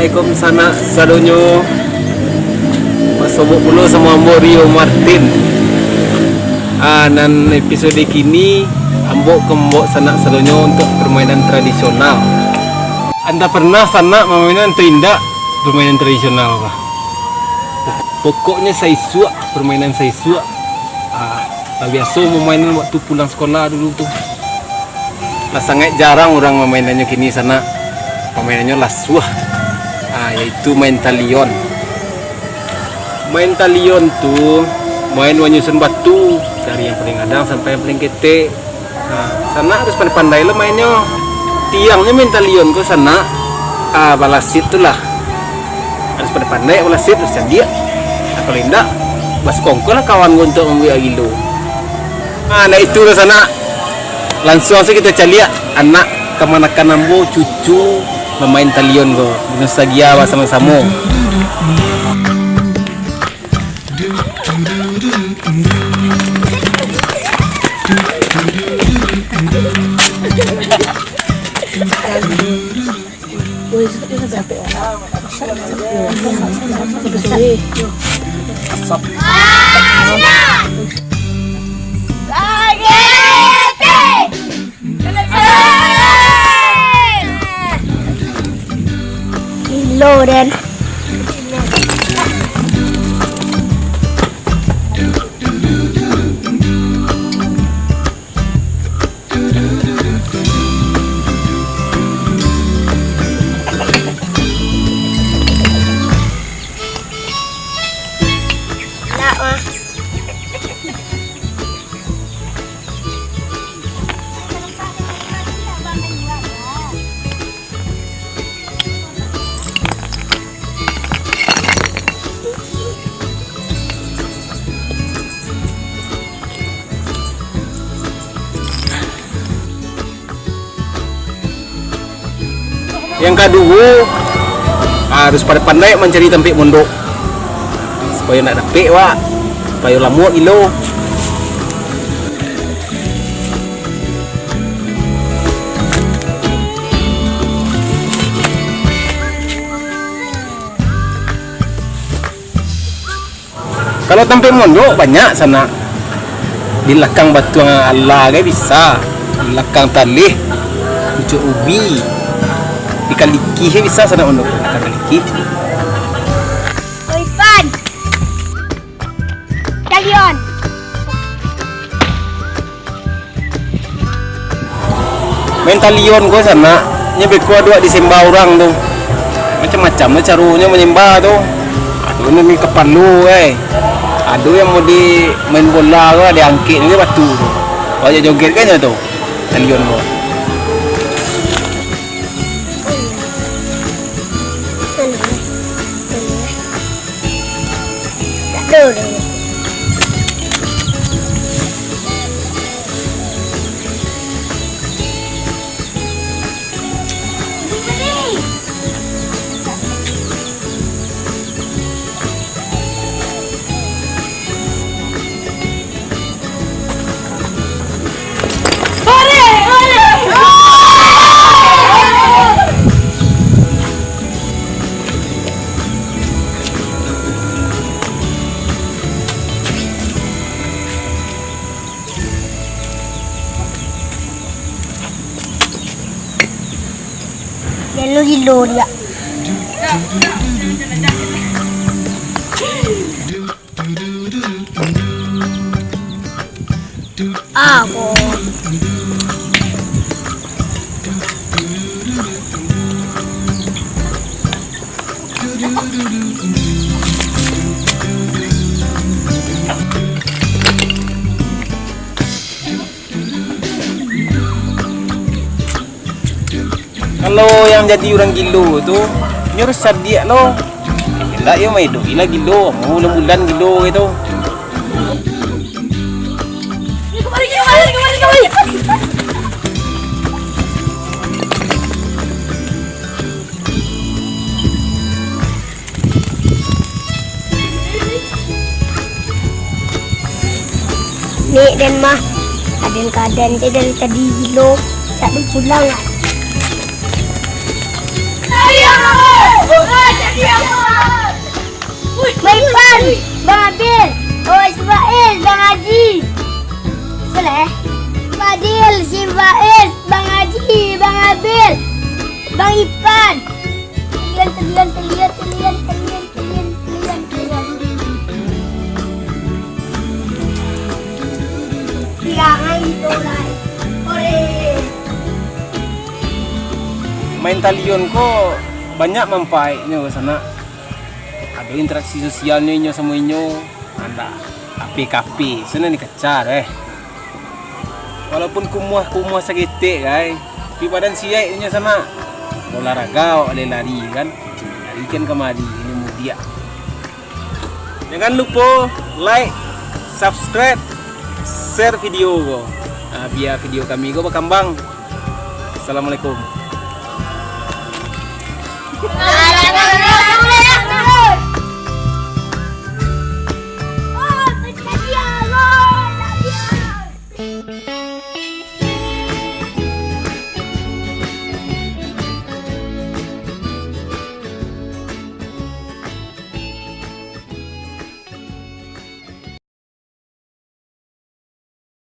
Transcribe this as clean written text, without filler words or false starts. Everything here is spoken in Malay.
Assalamualaikum sana sadonyo. Masubok pula sama Ambo Rio Martin. Dan episode kini Ambo kembok sana sadonyo untuk permainan tradisional. Anda pernah sana permainan atau tidak permainan tradisional kah? Pokoknya saisua, permainan saisua. Biasa memainan waktu pulang sekolah dulu tuh. Sangat jarang orang memainannya kini sana. Permainannya lasuah, yaitu main talion. Main talion tuh main menyusun batu dari yang paling adang sampai yang paling ketek. Sana harus pandai-pandai lah mainnya. Tiangnya main talion kok sana. Balasit tuh lah. Harus pandai-pandai balasit terus jadi. Kalau tidak, bas kongko lah kawan gue untuk membuat gilo. Nah itu lah sana. Langsung saja kita cari anak kemanakan Ambo cucu bermain talion go nostalgia sama-sama. Loaded. Yang kedua harus pandai mencari tempat mondok supaya nak dapat wak, supaya lama gilo. Kalau tempat mondok banyak sana. Di belakang batu Allah ke bisa, di belakang talih, pucuk ubi. Di Kaliki bisa sana untuk Kaliki. Oi Pan. Talion. Main talion kau sana. Nyebek kau dua disembah orang tu. Macam-macam lah caranya menyembah tu. Aduh ni kepalu Aduh yang mau di main bola tu ada angkit ni batu tu. Wajah joget kan tu. Talion kau. Yellow gilo dia. Ako. Kalau yang jadi orang gilo tu nyuruh sardiak lo. Tak ya mai doi lah gilo, bulan-bulan gilo gitu. Kembali. Nek dan mah ada keadaan je dari tadi gilo tak ada pulang. Ayah! Bang Ipan, Bang Adil, oh Ismail, Bang Haji. Soleh, Fadil, si Faiz, Bang Haji, Bang Abil, Bang Ipan. Telian. Jangan ditolak. Ore. Main talion ko banyak manfaatnya ke sana. Ada interaksi sosialnya inyo sama inyo. Ada api-kapi, sana ni kecar Walaupun kumuah sakit guys. Tapi badan siap inyo sana. Olahraga, lari kan. Lari kan kemari ini mudia. Jangan lupa like, subscribe, share video ko. Biar video kami ko berkembang. Assalamualaikum.